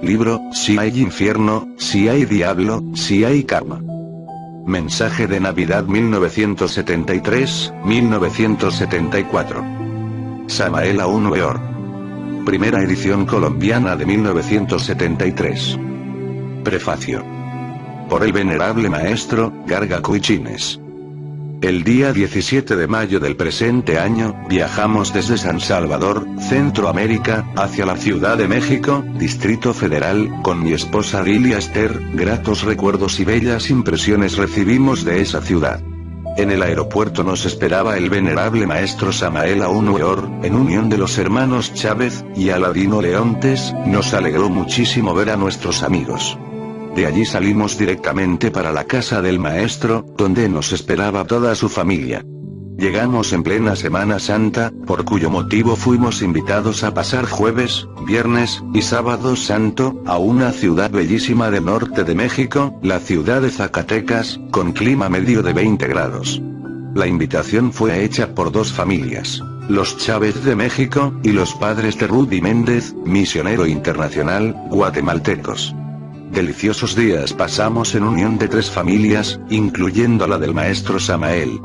Libro, si hay infierno, si hay diablo, si hay karma. Mensaje de Navidad 1973-1974. Samael Aun Weor. Primera edición colombiana de 1973. Prefacio. Por el venerable maestro, Garga Cuichines. El día 17 de mayo del presente año, viajamos desde San Salvador, Centroamérica, hacia la Ciudad de México, Distrito Federal, con mi esposa Lilia Esther. Gratos recuerdos y bellas impresiones recibimos de esa ciudad. En el aeropuerto nos esperaba el venerable maestro Samael Aun Weor, en unión de los hermanos Chávez y Aladino Leontes. Nos alegró muchísimo ver a nuestros amigos. De allí salimos directamente para la casa del maestro, donde nos esperaba toda su familia. Llegamos en plena Semana Santa, por cuyo motivo fuimos invitados a pasar jueves, viernes y sábado santo, a una ciudad bellísima del norte de México, la ciudad de Zacatecas, con clima medio de 20 grados. La invitación fue hecha por dos familias, los Chávez de México, y los padres de Rudy Méndez, misionero internacional, guatemaltecos. Deliciosos días pasamos en unión de tres familias, incluyendo la del maestro Samael.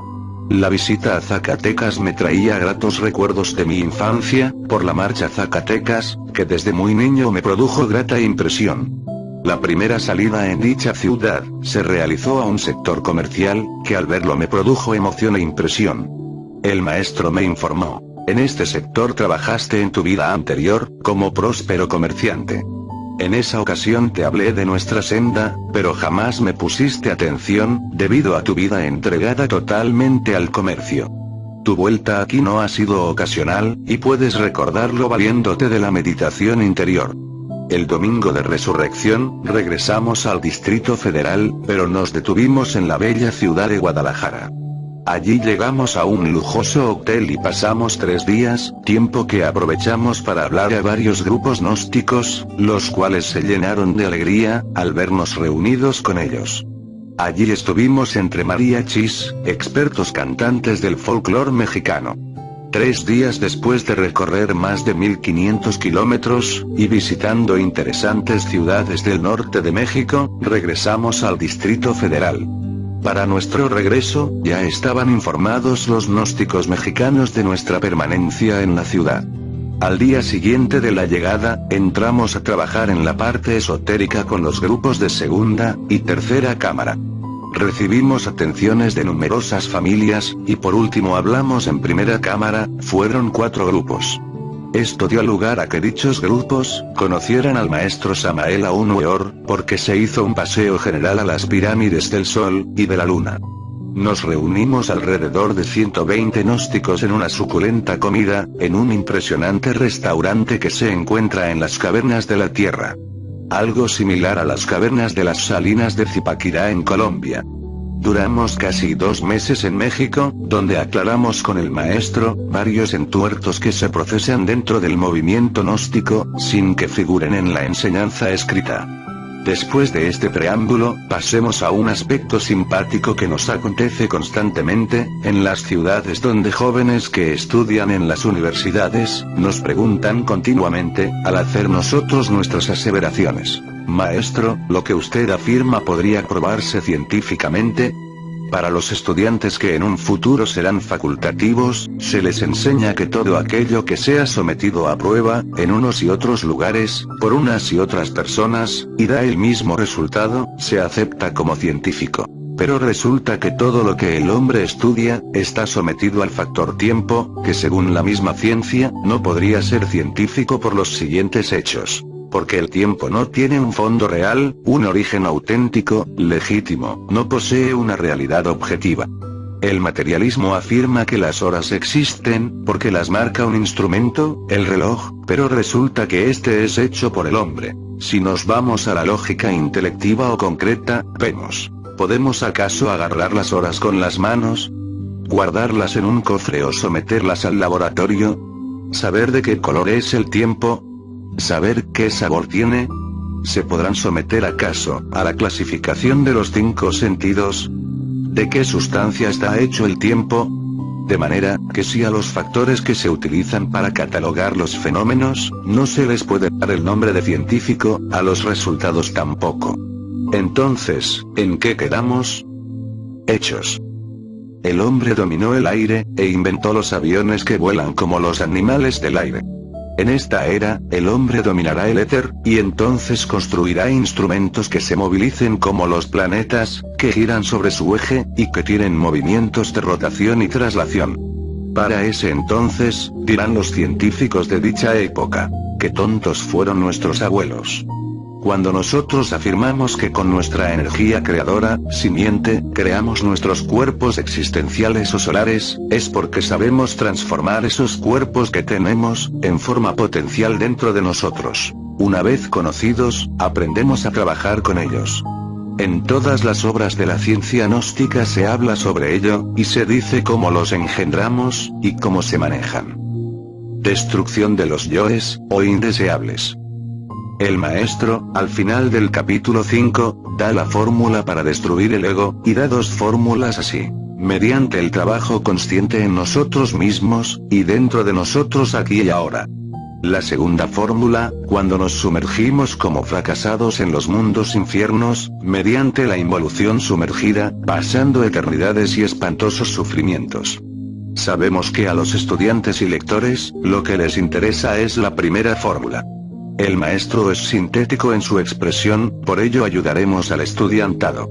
La visita a Zacatecas me traía gratos recuerdos de mi infancia, por la marcha Zacatecas, que desde muy niño me produjo grata impresión. La primera salida en dicha ciudad, se realizó a un sector comercial, que al verlo me produjo emoción e impresión. El maestro me informó: en este sector trabajaste en tu vida anterior, como próspero comerciante. En esa ocasión te hablé de nuestra senda, pero jamás me pusiste atención, debido a tu vida entregada totalmente al comercio. Tu vuelta aquí no ha sido ocasional, y puedes recordarlo valiéndote de la meditación interior. El domingo de resurrección, regresamos al Distrito Federal, pero nos detuvimos en la bella ciudad de Guadalajara. Allí llegamos a un lujoso hotel y pasamos 3 días, tiempo que aprovechamos para hablar a varios grupos gnósticos, los cuales se llenaron de alegría, al vernos reunidos con ellos. Allí estuvimos entre mariachis, expertos cantantes del folclore mexicano. 3 días después de recorrer más de 1500 kilómetros, y visitando interesantes ciudades del norte de México, regresamos al Distrito Federal. Para nuestro regreso, ya estaban informados los gnósticos mexicanos de nuestra permanencia en la ciudad. Al día siguiente de la llegada, entramos a trabajar en la parte esotérica con los grupos de segunda y tercera cámara. Recibimos atenciones de numerosas familias, y por último hablamos en primera cámara. Fueron 4 grupos. Esto dio lugar a que dichos grupos conocieran al maestro Samael Aun Weor, porque se hizo un paseo general a las pirámides del Sol y de la Luna. Nos reunimos alrededor de 120 gnósticos en una suculenta comida, en un impresionante restaurante que se encuentra en las cavernas de la Tierra. Algo similar a las cavernas de las Salinas de Zipaquirá en Colombia. Duramos casi 2 meses en México, donde aclaramos con el maestro varios entuertos que se procesan dentro del movimiento gnóstico, sin que figuren en la enseñanza escrita. Después de este preámbulo, pasemos a un aspecto simpático que nos acontece constantemente, en las ciudades donde jóvenes que estudian en las universidades, nos preguntan continuamente, al hacer nosotros nuestras aseveraciones: maestro, ¿lo que usted afirma podría probarse científicamente? Para los estudiantes que en un futuro serán facultativos, se les enseña que todo aquello que sea sometido a prueba, en unos y otros lugares, por unas y otras personas, y da el mismo resultado, se acepta como científico. Pero resulta que todo lo que el hombre estudia, está sometido al factor tiempo, que según la misma ciencia, no podría ser científico por los siguientes hechos. Porque el tiempo no tiene un fondo real, un origen auténtico, legítimo, no posee una realidad objetiva. El materialismo afirma que las horas existen, porque las marca un instrumento, el reloj, pero resulta que este es hecho por el hombre. Si nos vamos a la lógica intelectiva o concreta, vemos: ¿podemos acaso agarrar las horas con las manos? ¿Guardarlas en un cofre o someterlas al laboratorio? ¿Saber de qué color es el tiempo? ¿Saber qué sabor tiene? ¿Se podrán someter acaso a la clasificación de los 5 sentidos? ¿De qué sustancia está hecho el tiempo? De manera, que si a los factores que se utilizan para catalogar los fenómenos, no se les puede dar el nombre de científico, a los resultados tampoco. Entonces, ¿en qué quedamos? Hechos. El hombre dominó el aire, e inventó los aviones que vuelan como los animales del aire. En esta era, el hombre dominará el éter, y entonces construirá instrumentos que se movilicen como los planetas, que giran sobre su eje, y que tienen movimientos de rotación y traslación. Para ese entonces, dirán los científicos de dicha época, qué tontos fueron nuestros abuelos. Cuando nosotros afirmamos que con nuestra energía creadora, simiente, creamos nuestros cuerpos existenciales o solares, es porque sabemos transformar esos cuerpos que tenemos, en forma potencial dentro de nosotros. Una vez conocidos, aprendemos a trabajar con ellos. En todas las obras de la ciencia gnóstica se habla sobre ello, y se dice cómo los engendramos, y cómo se manejan. Destrucción de los yoes, o indeseables. El maestro, al final del capítulo 5, da la fórmula para destruir el ego, y da dos fórmulas así. Mediante el trabajo consciente en nosotros mismos, y dentro de nosotros aquí y ahora. La segunda fórmula, cuando nos sumergimos como fracasados en los mundos infiernos, mediante la involución sumergida, pasando eternidades y espantosos sufrimientos. Sabemos que a los estudiantes y lectores, lo que les interesa es la primera fórmula. El maestro es sintético en su expresión, por ello ayudaremos al estudiantado.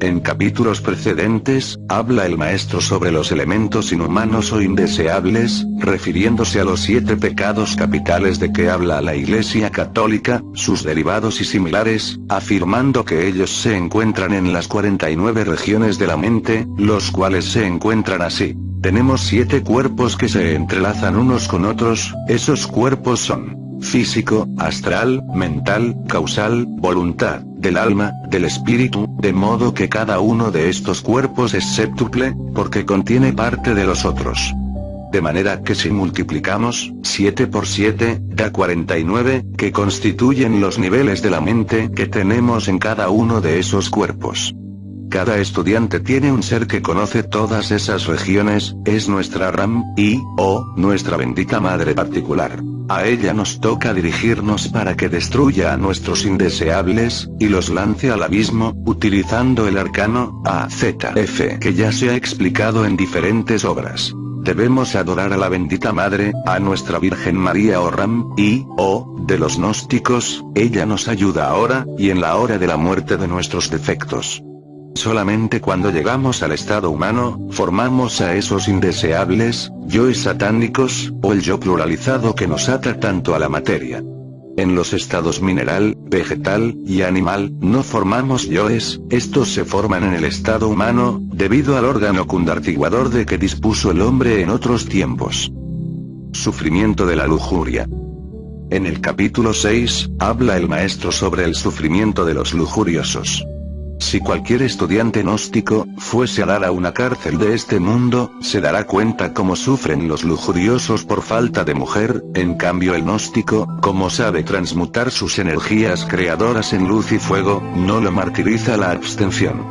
En capítulos precedentes, habla el maestro sobre los elementos inhumanos o indeseables, refiriéndose a los 7 pecados capitales de que habla la Iglesia Católica, sus derivados y similares, afirmando que ellos se encuentran en las 49 regiones de la mente, los cuales se encuentran así. Tenemos 7 cuerpos que se entrelazan unos con otros, esos cuerpos son físico, astral, mental, causal, voluntad, del alma, del espíritu, de modo que cada uno de estos cuerpos es séptuple, porque contiene parte de los otros. De manera que si multiplicamos, 7 por 7, da 49, que constituyen los niveles de la mente que tenemos en cada uno de esos cuerpos. Cada estudiante tiene un ser que conoce todas esas regiones, es nuestra Ram, o nuestra bendita madre particular. A ella nos toca dirigirnos para que destruya a nuestros indeseables, y los lance al abismo, utilizando el arcano AZF que ya se ha explicado en diferentes obras. Debemos adorar a la bendita madre, a nuestra Virgen María o Ram, de los gnósticos, ella nos ayuda ahora, y en la hora de la muerte de nuestros defectos. Solamente cuando llegamos al estado humano, formamos a esos indeseables, yoes satánicos, o el yo pluralizado que nos ata tanto a la materia. En los estados mineral, vegetal, y animal, no formamos yoes, estos se forman en el estado humano, debido al órgano cundartiguador de que dispuso el hombre en otros tiempos. Sufrimiento de la lujuria. En el capítulo 6, habla el maestro sobre el sufrimiento de los lujuriosos. Si cualquier estudiante gnóstico fuese a dar a una cárcel de este mundo, se dará cuenta cómo sufren los lujuriosos por falta de mujer, en cambio el gnóstico, como sabe transmutar sus energías creadoras en luz y fuego, no lo martiriza la abstención.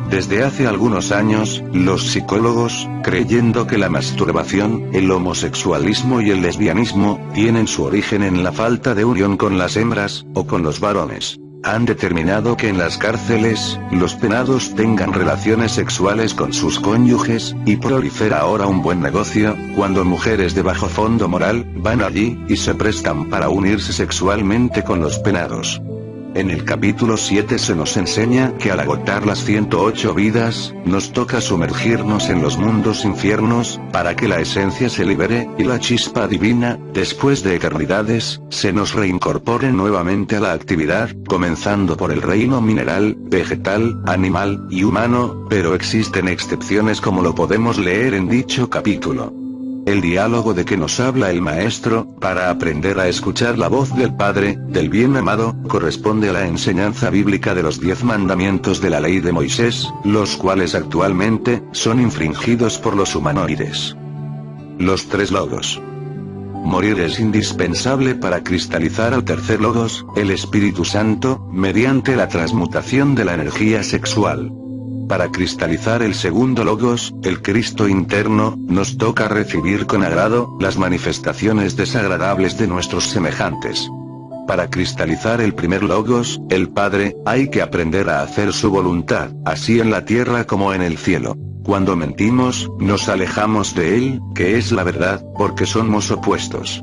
Desde hace algunos años, los psicólogos, creyendo que la masturbación, el homosexualismo y el lesbianismo, tienen su origen en la falta de unión con las hembras, o con los varones, han determinado que en las cárceles, los penados tengan relaciones sexuales con sus cónyuges, y prolifera ahora un buen negocio, cuando mujeres de bajo fondo moral, van allí, y se prestan para unirse sexualmente con los penados. En el capítulo 7 se nos enseña que al agotar las 108 vidas, nos toca sumergirnos en los mundos infiernos, para que la esencia se libere, y la chispa divina, después de eternidades, se nos reincorpore nuevamente a la actividad, comenzando por el reino mineral, vegetal, animal, y humano, pero existen excepciones como lo podemos leer en dicho capítulo. El diálogo de que nos habla el maestro, para aprender a escuchar la voz del Padre, del bien amado, corresponde a la enseñanza bíblica de los 10 mandamientos de la ley de Moisés, los cuales actualmente, son infringidos por los humanoides. Los 3 logos. Morir es indispensable para cristalizar al tercer logos, el Espíritu Santo, mediante la transmutación de la energía sexual. Para cristalizar el segundo logos, el Cristo interno, nos toca recibir con agrado las manifestaciones desagradables de nuestros semejantes. Para cristalizar el primer logos, el Padre, hay que aprender a hacer su voluntad, así en la tierra como en el cielo. Cuando mentimos, nos alejamos de Él, que es la verdad, porque somos opuestos.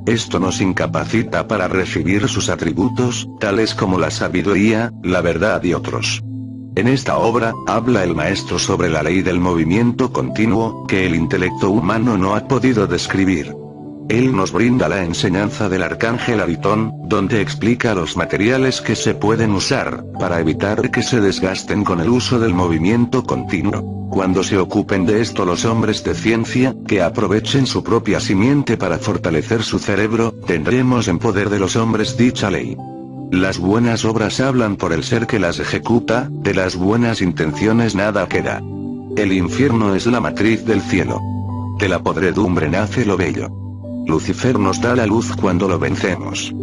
Esto nos incapacita para recibir sus atributos, tales como la sabiduría, la verdad y otros. En esta obra, habla el maestro sobre la ley del movimiento continuo, que el intelecto humano no ha podido describir. Él nos brinda la enseñanza del arcángel Aritón, donde explica los materiales que se pueden usar, para evitar que se desgasten con el uso del movimiento continuo. Cuando se ocupen de esto los hombres de ciencia, que aprovechen su propia simiente para fortalecer su cerebro, tendremos en poder de los hombres dicha ley. Las buenas obras hablan por el ser que las ejecuta, de las buenas intenciones nada queda. El infierno es la matriz del cielo. De la podredumbre nace lo bello. Lucifer nos da la luz cuando lo vencemos.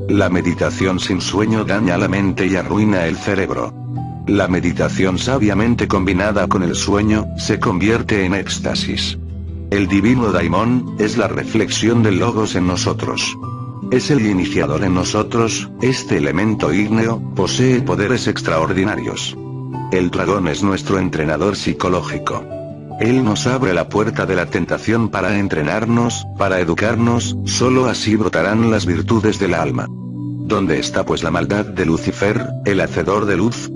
La meditación sin sueño daña la mente y arruina el cerebro. La meditación sabiamente combinada con el sueño, se convierte en éxtasis. El divino daimón, es la reflexión del logos en nosotros. Es el iniciador en nosotros, este elemento ígneo, posee poderes extraordinarios. El dragón es nuestro entrenador psicológico. Él nos abre la puerta de la tentación para entrenarnos, para educarnos, solo así brotarán las virtudes del alma. ¿Dónde está pues la maldad de Lucifer, el hacedor de luz?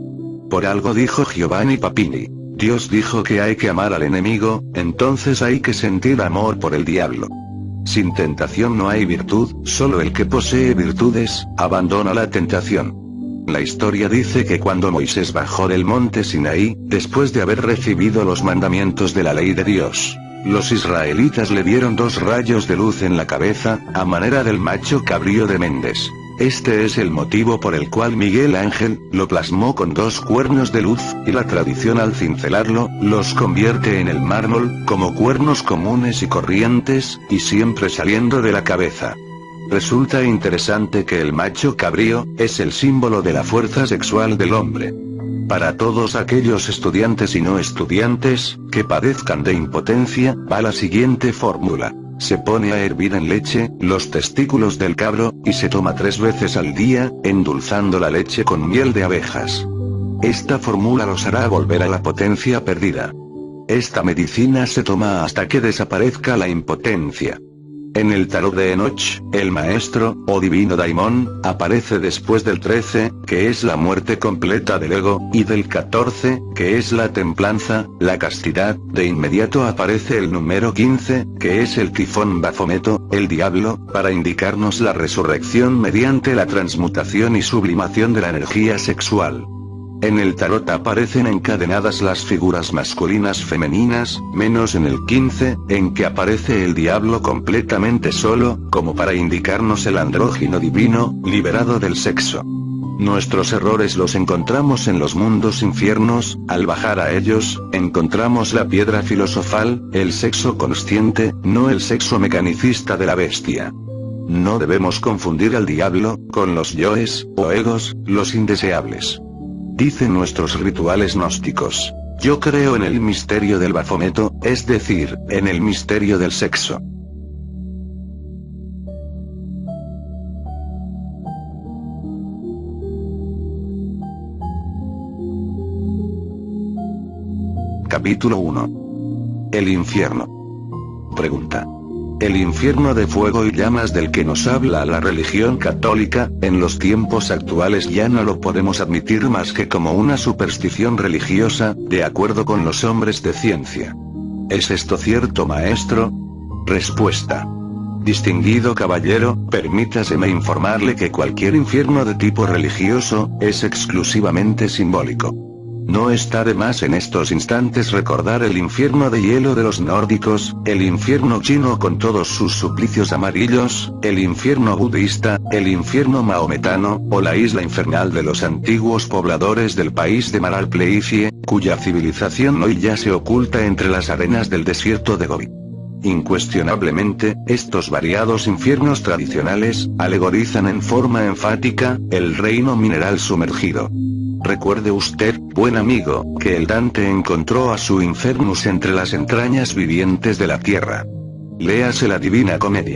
Por algo dijo Giovanni Papini. Dios dijo que hay que amar al enemigo, entonces hay que sentir amor por el diablo. Sin tentación no hay virtud, solo el que posee virtudes, abandona la tentación. La historia dice que cuando Moisés bajó del monte Sinaí, después de haber recibido los mandamientos de la ley de Dios, los israelitas le dieron 2 rayos de luz en la cabeza, a manera del macho cabrío de Méndez. Este es el motivo por el cual Miguel Ángel, lo plasmó con 2 cuernos de luz, y la tradición al cincelarlo, los convierte en el mármol, como cuernos comunes y corrientes, y siempre saliendo de la cabeza. Resulta interesante que el macho cabrío, es el símbolo de la fuerza sexual del hombre. Para todos aquellos estudiantes y no estudiantes, que padezcan de impotencia, va la siguiente fórmula. Se pone a hervir en leche, los testículos del cabro, y se toma 3 veces al día, endulzando la leche con miel de abejas. Esta fórmula los hará volver a la potencia perdida. Esta medicina se toma hasta que desaparezca la impotencia. En el tarot de Enoch, el maestro, o divino daimón, aparece después del 13, que es la muerte completa del ego, y del 14, que es la templanza, la castidad. De inmediato aparece el número 15, que es el tifón Bafometo, el diablo, para indicarnos la resurrección mediante la transmutación y sublimación de la energía sexual. En el tarot aparecen encadenadas las figuras masculinas femeninas, menos en el 15, en que aparece el diablo completamente solo, como para indicarnos el andrógino divino, liberado del sexo. Nuestros errores los encontramos en los mundos infiernos, al bajar a ellos, encontramos la piedra filosofal, el sexo consciente, no el sexo mecanicista de la bestia. No debemos confundir al diablo, con los yoes, o egos, los indeseables. Dicen nuestros rituales gnósticos: yo creo en el misterio del Bafometo, es decir, en el misterio del sexo. Capítulo 1. El infierno. Pregunta. El infierno de fuego y llamas del que nos habla la religión católica, en los tiempos actuales ya no lo podemos admitir más que como una superstición religiosa, de acuerdo con los hombres de ciencia. ¿Es esto cierto, maestro? Respuesta. Distinguido caballero, permítaseme informarle que cualquier infierno de tipo religioso, es exclusivamente simbólico. No está de más en estos instantes recordar el infierno de hielo de los nórdicos, el infierno chino con todos sus suplicios amarillos, el infierno budista, el infierno maometano, o la isla infernal de los antiguos pobladores del país de Maralpleicie, cuya civilización hoy ya se oculta entre las arenas del desierto de Gobi. Incuestionablemente, estos variados infiernos tradicionales, alegorizan en forma enfática, el reino mineral sumergido. Recuerde usted, buen amigo, que el Dante encontró a su Infernus entre las entrañas vivientes de la tierra. Léase la Divina Comedia.